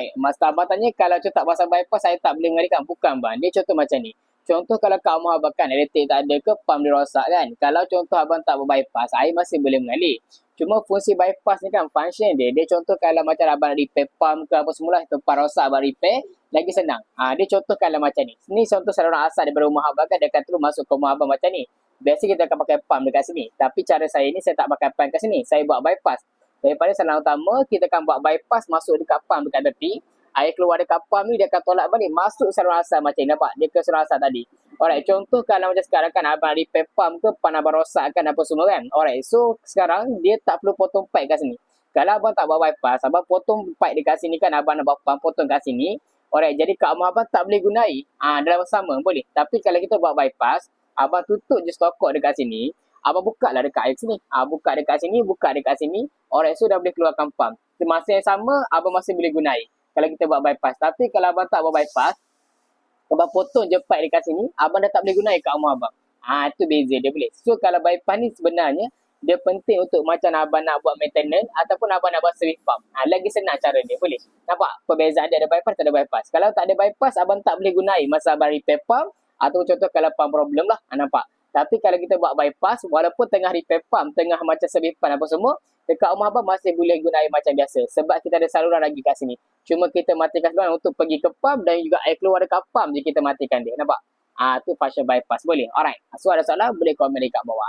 Alright, Master Abang tanya kalau contoh pasal bypass saya tak boleh mengalihkan. Bukan bang, dia contoh macam ni. Contoh kalau kat rumah abang kan elektrik tak ada ke pam dia rosak kan. Kalau contoh abang tak berbypass, air masih boleh mengalir. Cuma fungsi bypass ni kan function dia. Dia contoh kalau macam abang nak repair pam ke apa semula, tempat rosak abang repair, lagi senang. Dia contoh kalau macam ni. Ni contoh saluran asal daripada rumah abang kan, dia akan terus masuk ke rumah abang macam ni. Biasa kita akan pakai pam dekat sini. Tapi cara saya ni saya tak pakai pam kat sini. Saya buat bypass. Daripada saluran utama, kita akan buat bypass masuk dekat pam dekat tepi. Air keluar dekat pam ni dia akan tolak balik masuk saluran asal macam ni. Nampak? Dia ke saluran asal tadi. Alright, contoh kalau macam sekarang kan abang repair pam ke pam abang rosak kan apa semua kan. Alright, so sekarang dia tak perlu potong pipe kat sini. Kalau abang tak buat bypass, abang potong pipe dekat sini kan, abang nak buat pam potong kat sini. Alright, jadi kat rumah abang tak boleh gunai. Dalam sama boleh. Tapi kalau kita buat bypass, abang tutup je stokok dekat sini. Abang buka lah dekat air sini. Buka dekat sini, buka dekat sini. Alright, so dah boleh keluarkan pam. Masa yang sama, abang masih boleh gunai. Kalau kita buat bypass. Tapi kalau abang tak buat bypass, abang potong je pipe dekat sini, abang dah tak boleh gunai kat rumah abang. Itu beza dia boleh. So kalau bypass ni sebenarnya, dia penting untuk macam abang nak buat maintenance ataupun abang nak buat service pump. Lagi senang cara dia, boleh. Nampak perbezaan dia ada bypass, tak ada bypass. Kalau tak ada bypass, abang tak boleh gunai masa abang repair pump atau contoh kalau pump problem lah. Nampak? Tapi kalau kita buat bypass, walaupun tengah repair pump, tengah macam service pump apa semua, dekat rumah abang masih boleh guna air macam biasa. Sebab kita ada saluran lagi kat sini. Cuma kita matikan saluran untuk pergi ke pump dan juga air keluar dekat pump je kita matikan dia. Nampak? Tu function bypass. Boleh? Alright. So ada soalan, boleh komen dekat bawah.